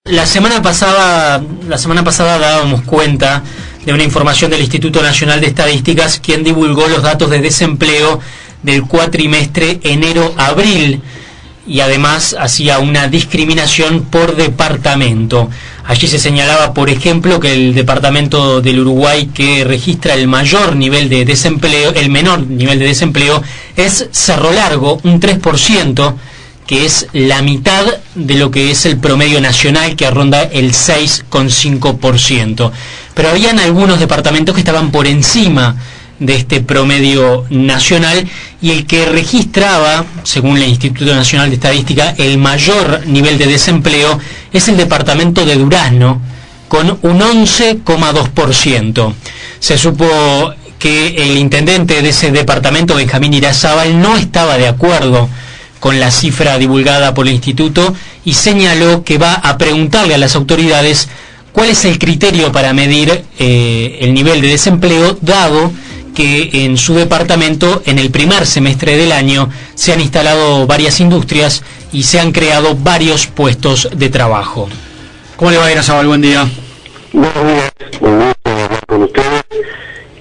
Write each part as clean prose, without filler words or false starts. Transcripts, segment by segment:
La semana pasada dábamos cuenta de una información del Instituto Nacional de Estadísticas, quien divulgó los datos de desempleo del cuatrimestre enero-abril y además hacía una discriminación por departamento. Allí se señalaba, por ejemplo, que el departamento del Uruguay que registra el menor nivel de desempleo es Cerro Largo, un 3%, que es la mitad de lo que es el promedio nacional, que ronda el 6,5%. Pero habían algunos departamentos que estaban por encima de este promedio nacional, y el que registraba, según el Instituto Nacional de Estadística, el mayor nivel de desempleo es el departamento de Durazno, con un 11,2%. Se supo que el intendente de ese departamento, Benjamín Irazábal, no estaba de acuerdo con la cifra divulgada por el instituto y señaló que va a preguntarle a las autoridades cuál es el criterio para medir el nivel de desempleo, dado que en su departamento, en el primer semestre del año, se han instalado varias industrias y se han creado varios puestos de trabajo. ¿Cómo le va, Irazábal? Buen día. Buenos días, un gusto hablar con ustedes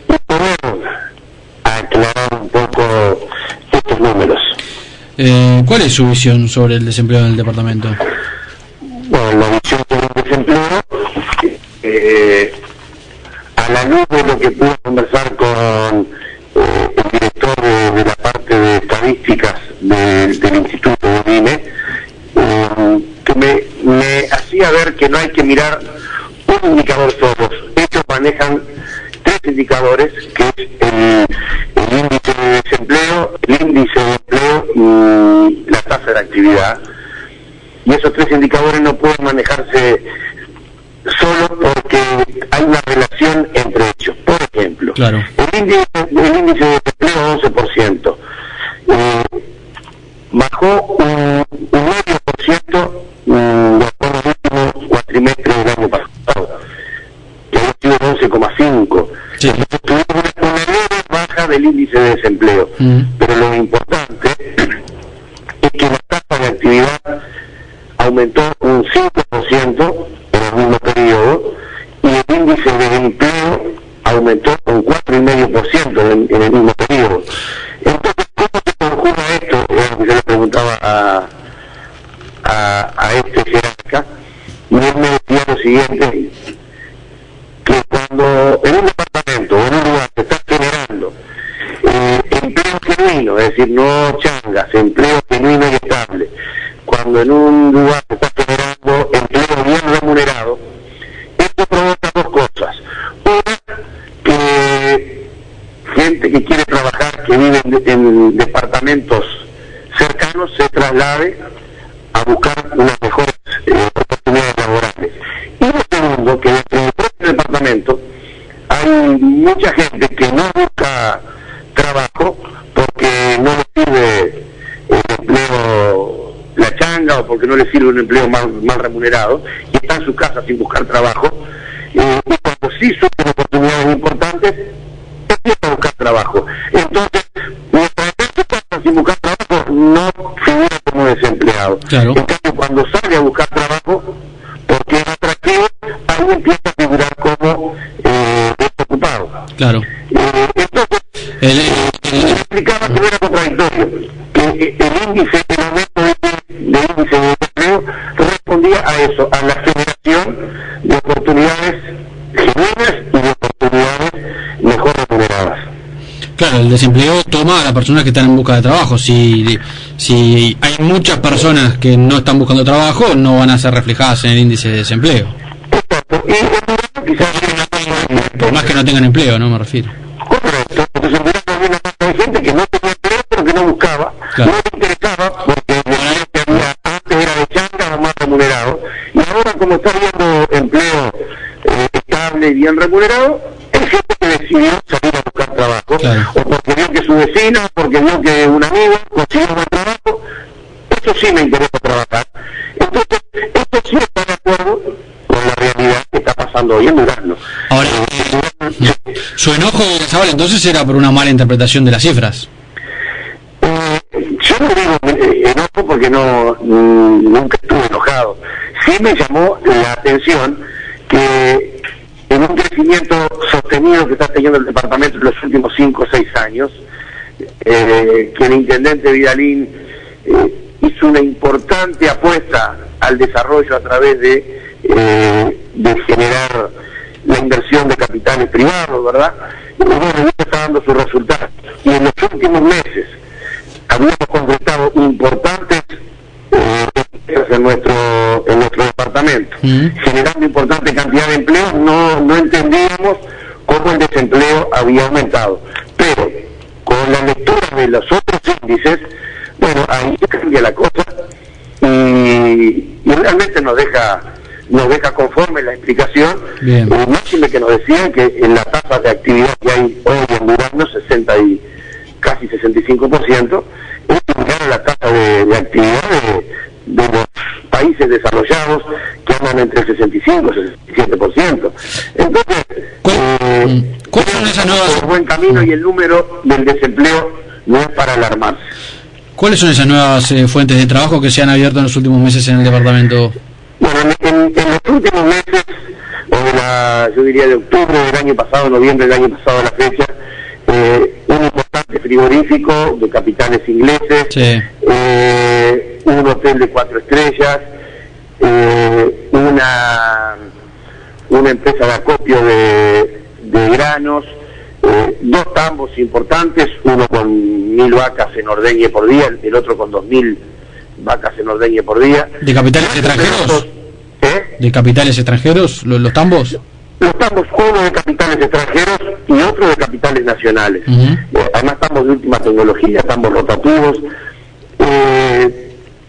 y poder aclarar un poco estos números. ¿Cuál es su visión sobre el desempleo en el departamento? Bueno, la visión sobre el desempleo, a la luz de lo que pude conversar con el director de la parte de estadísticas del Instituto de INE, que me hacía ver que no hay que mirar un indicador solo. Ellos manejan tres indicadores, que es el índice de desempleo, el índice de empleo y la tasa de actividad. Y esos tres indicadores no pueden manejarse solo porque hay una relación entre ellos. Por ejemplo, claro, el índice de desempleo 11%, bajó un 9% de acuerdo al último cuatrimestre del año pasado, que había sido 11,5%. Sí. Entonces tuvimos una leve baja del índice de desempleo, pero lo importante es que la tasa de actividad aumentó un 5% en el mismo periodo y el índice de empleo aumentó un 4,5% en el mismo periodo. Entonces, ¿cómo se conjuga esto? Yo le preguntaba a este jerarca, y él me decía lo siguiente, que cuando en un departamento o en un lugar se está generando empleo genuino, es decir, no changas, empleo genuino y estable, cuando en un lugar se está generando empleo bien remunerado, esto provoca dos cosas. Una, que gente que quiere trabajar, que vive en departamentos cercanos, se traslade a buscar unas mejores oportunidades laborales. Y lo segundo, que dentro del propio departamento hay mucha gente que no busca trabajo porque no le sirve el empleo, la changa, o porque no le sirve un empleo mal remunerado, y está en su casa sin buscar trabajo, y cuando sí surgen oportunidades importantes, empieza a buscar trabajo. Entonces, mientras está en su casa sin buscar trabajo, no figura como desempleado. Claro. En cambio, cuando sale a buscar trabajo, porque es atractivo, ahí empieza a figurar como desocupado. Claro. Entonces, me explicaba que no era contradictorio, que el índice, el aumento de índice de desempleo respondía a eso, a la generación de oportunidades genuinas y de oportunidades mejor remuneradas. Claro, el desempleo toma a las personas que están en busca de trabajo. Si hay muchas personas que no están buscando trabajo, no van a ser reflejadas en el índice de desempleo. Exacto. Y en Durazno quizás Por más que no tengan empleo, ¿no? Me refiero. correcto. Entonces en Durazno había una masa de gente que no tenía empleo, pero que no buscaba, Claro. no le interesaba, porque el empleo que había antes era de changa o más remunerado, y ahora, como está habiendo empleo estable y bien remunerado, hay gente que decidió salir a buscar trabajo, Claro. o porque vio que su vecino, porque vio que un amigo consiguió un buen trabajo. Eso sí me interesa trabajar. Entonces, esto sí está de acuerdo con la realidad que está pasando hoy en Durazno. Ahora, su enojo, Irazábal, entonces era por una mala interpretación de las cifras. Yo no digo enojo porque nunca estuve enojado. Sí me llamó la atención que en un crecimiento sostenido que está teniendo el departamento en los últimos 5 o 6 años, que el intendente Vidalín hizo una importante apuesta al desarrollo a través de generar la inversión de capitales privados, ¿verdad? Y bueno, eso está dando sus resultados. Y en los últimos meses habíamos concretado importantes en nuestro departamento, generando importante cantidad de empleos. No entendíamos cómo el desempleo había aumentado, pero con la lectura de los otros índices, bueno, ahí cambia la cosa y realmente nos deja conforme la explicación. Máxime que nos decían que en la tasa de actividad que hay hoy en Durazno, casi 65%, es similar a la tasa de actividad de los países desarrollados, que andan entre el 65 y 67%. Entonces, ¿cuáles son esas nuevas? Por buen camino, y el número del desempleo no es para alarmarse. ¿Cuáles son esas nuevas fuentes de trabajo que se han abierto en los últimos meses en el departamento? Bueno, en los últimos meses, yo diría de octubre del año pasado, noviembre del año pasado a la fecha, un importante frigorífico de capitales ingleses, sí. Un hotel de 4 estrellas, una empresa de acopio de granos, 2 tambos importantes, uno con 1000 vacas en ordeñe por día, el otro con 2000 vacas en ordeñe por día. ¿De capitales extranjeros? ¿De capitales extranjeros, los tambos? Los tambos, uno de capitales extranjeros y otro de capitales nacionales. Además, tambos de última tecnología, tambos rotativos,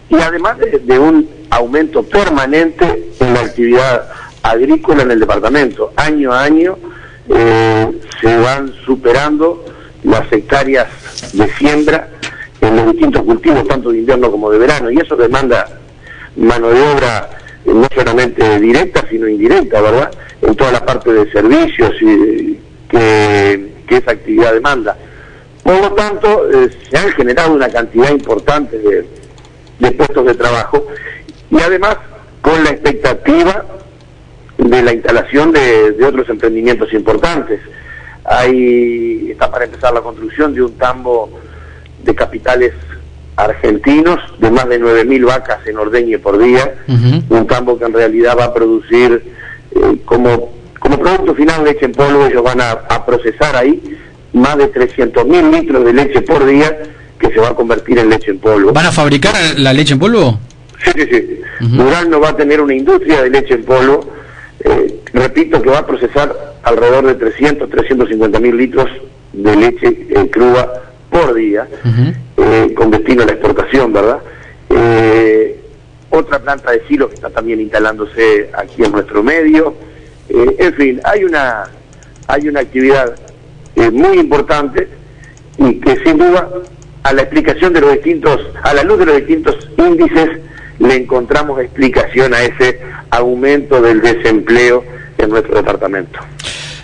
y además de un aumento permanente en la actividad agrícola en el departamento. Año a año se van superando las hectáreas de siembra en los distintos cultivos, tanto de invierno como de verano, y eso demanda mano de obra no solamente directa, sino indirecta, ¿verdad?, en toda la parte de servicios que esa actividad demanda. Por lo tanto, se han generado una cantidad importante de puestos de trabajo, y además con la expectativa de la instalación de otros emprendimientos importantes. Está para empezar la construcción de un tambo de capitales argentinos de más de 9000 vacas en ordeñe por día, un tambo que en realidad va a producir como producto final leche en polvo. Ellos van a procesar ahí más de 300.000 litros de leche por día, que se va a convertir en leche en polvo. ¿Van a fabricar la leche en polvo? Sí. Durazno va a tener una industria de leche en polvo, repito, que va a procesar alrededor de 350.000 litros de leche cruda por día, con destino a la exportación, ¿verdad? Otra planta de silos que está también instalándose aquí en nuestro medio. En fin, hay una actividad muy importante, y que sin duda a la explicación de a la luz de los distintos índices, le encontramos explicación a ese aumento del desempleo en nuestro departamento.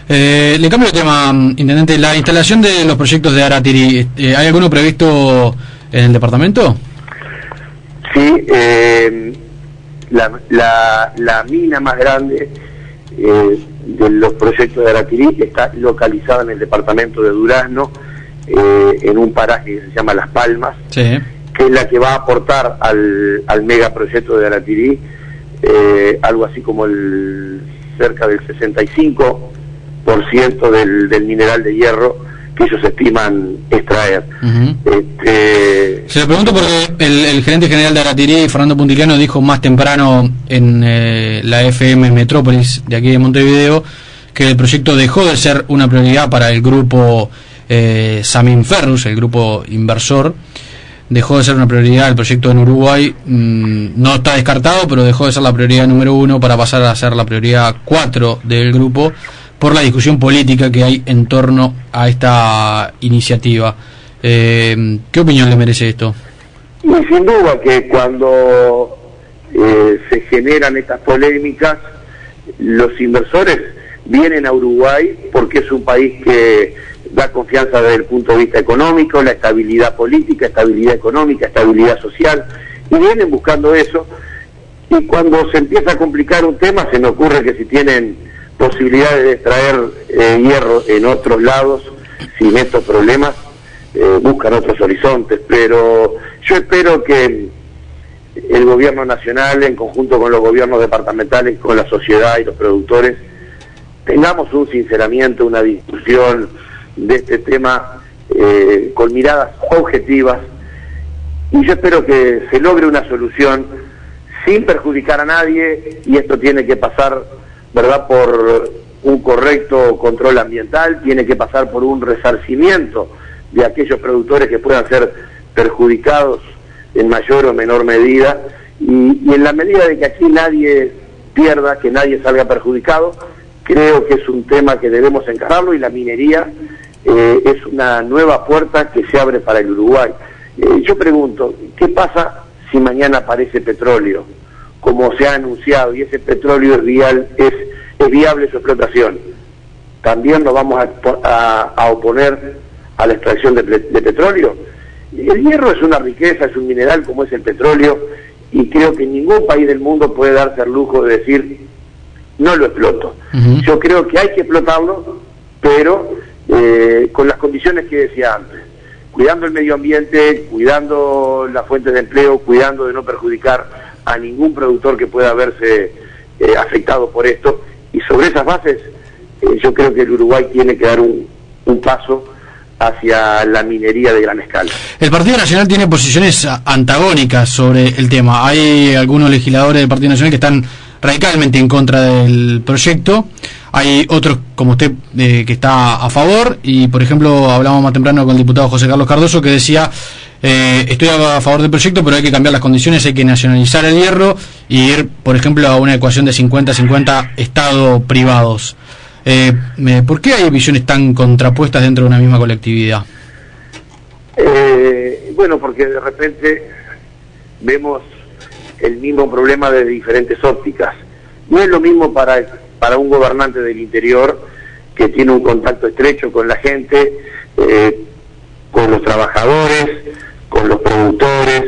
Le cambio de tema, intendente. La instalación de los proyectos de Aratiri, ¿hay alguno previsto en el departamento? Sí, la mina más grande de los proyectos de Aratiri está localizada en el departamento de Durazno, en un paraje que se llama Las Palmas, sí, que es la que va a aportar al megaproyecto de Aratiri algo así como cerca del 65% del mineral de hierro que ellos estiman extraer. Se lo pregunto porque el gerente general de Aratiri, Fernando Puntiliano, dijo más temprano en la FM Metrópolis de aquí de Montevideo que el proyecto dejó de ser una prioridad para el grupo Samin Ferrus, el grupo inversor. Dejó de ser una prioridad el proyecto en Uruguay. No está descartado, pero dejó de ser la prioridad número 1 para pasar a ser la prioridad 4 del grupo, por la discusión política que hay en torno a esta iniciativa. ¿Qué opinión le merece esto? Y sin duda que cuando se generan estas polémicas, los inversores vienen a Uruguay porque es un país que da confianza desde el punto de vista económico, la estabilidad política, estabilidad económica, estabilidad social, y vienen buscando eso. Y cuando se empieza a complicar un tema, se me ocurre que si tienen posibilidades de extraer hierro en otros lados, sin estos problemas, buscan otros horizontes. Pero yo espero que el gobierno nacional, en conjunto con los gobiernos departamentales, con la sociedad y los productores, tengamos un sinceramiento, una discusión de este tema con miradas objetivas, y yo espero que se logre una solución sin perjudicar a nadie, y esto tiene que pasar, ¿verdad?, por un correcto control ambiental, tiene que pasar por un resarcimiento de aquellos productores que puedan ser perjudicados en mayor o menor medida, y en la medida de que aquí nadie pierda, que nadie salga perjudicado, creo que es un tema que debemos encararlo, y la minería es una nueva puerta que se abre para el Uruguay. Yo pregunto, ¿qué pasa si mañana aparece petróleo, como se ha anunciado, y ese petróleo es viable su explotación? ¿También nos vamos a oponer a la extracción de petróleo? El hierro es una riqueza, es un mineral como es el petróleo, y creo que ningún país del mundo puede darse el lujo de decir, no lo exploto. Yo creo que hay que explotarlo, pero con las condiciones que decía antes, cuidando el medio ambiente, cuidando las fuentes de empleo, cuidando de no perjudicar a ningún productor que pueda verse afectado por esto, y sobre esas bases yo creo que el Uruguay tiene que dar un paso hacia la minería de gran escala. El Partido Nacional tiene posiciones antagónicas sobre el tema. Hay algunos legisladores del Partido Nacional que están radicalmente en contra del proyecto. Hay otros, como usted, que está a favor, y por ejemplo hablamos más temprano con el diputado José Carlos Cardoso, que decía, estoy a favor del proyecto, pero hay que cambiar las condiciones, hay que nacionalizar el hierro y ir, por ejemplo, a una ecuación de 50-50 Estado-privados. ¿Por qué hay visiones tan contrapuestas dentro de una misma colectividad? Bueno, porque de repente vemos el mismo problema desde diferentes ópticas. No es lo mismo para un gobernante del interior, que tiene un contacto estrecho con la gente, con los trabajadores, con los productores.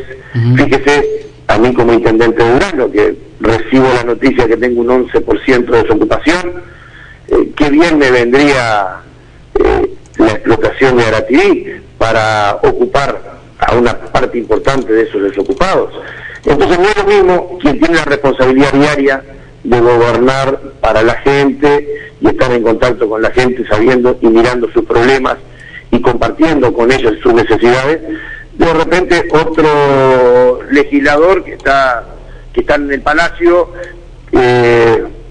Fíjese, a mí como intendente de Durazno, que recibo la noticia que tengo un 11% de desocupación, qué bien me vendría la explotación de Aratirí para ocupar a una parte importante de esos desocupados. Entonces no es lo mismo quien tiene la responsabilidad diaria de gobernar para la gente y estar en contacto con la gente, sabiendo y mirando sus problemas y compartiendo con ellos sus necesidades, de repente otro legislador que está en el Palacio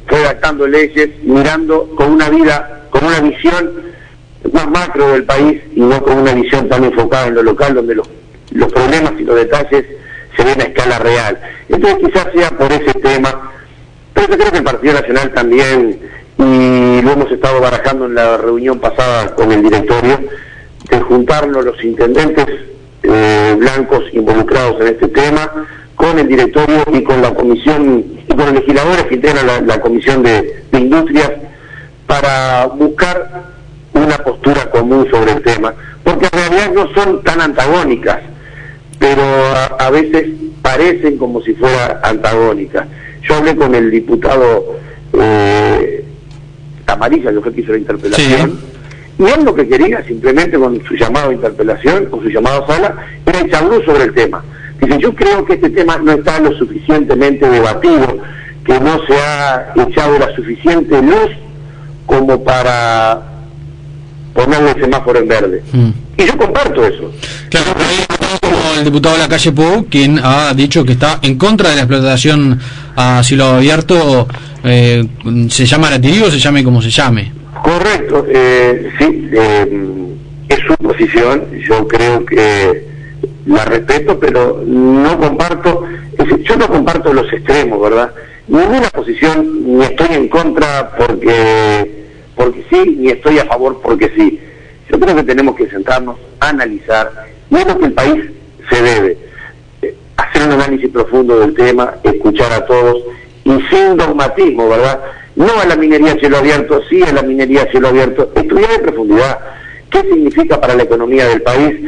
redactando leyes, mirando con una visión más macro del país, y no con una visión tan enfocada en lo local, donde los problemas y los detalles se ven a escala real. Entonces quizás sea por ese tema, pero yo creo que el Partido Nacional también, y lo hemos estado barajando en la reunión pasada con el directorio, de juntarnos los intendentes blancos involucrados en este tema, con el directorio y con la comisión, y con los legisladores que integran la comisión de industrias, para buscar una postura común sobre el tema, porque en realidad no son tan antagónicas, pero a veces parecen como si fuera antagónicas. Yo hablé con el diputado Tamarilla, que fue el que hizo la interpelación, y él lo que quería, simplemente con su llamado a interpelación, con su llamado a sala, era echar luz sobre el tema. Dice, yo creo que este tema no está lo suficientemente debatido, que no se ha echado la suficiente luz como para ponerle el semáforo en verde. Y yo comparto eso. Claro, como el diputado de la calle Pou, quien ha dicho que está en contra de la explotación a cielo abierto, se llama Aratirí o se llame como se llame. Correcto, sí, es su posición, yo creo que la respeto, pero no comparto, yo no comparto los extremos, ¿verdad? Ninguna posición, ni estoy en contra porque sí, ni estoy a favor porque sí. Yo creo que tenemos que sentarnos, analizar, y es lo que el país se debe, hacer un análisis profundo del tema, escuchar a todos, y sin dogmatismo, ¿verdad? No a la minería a cielo abierto, sí a la minería a cielo abierto, estudiar en profundidad qué significa para la economía del país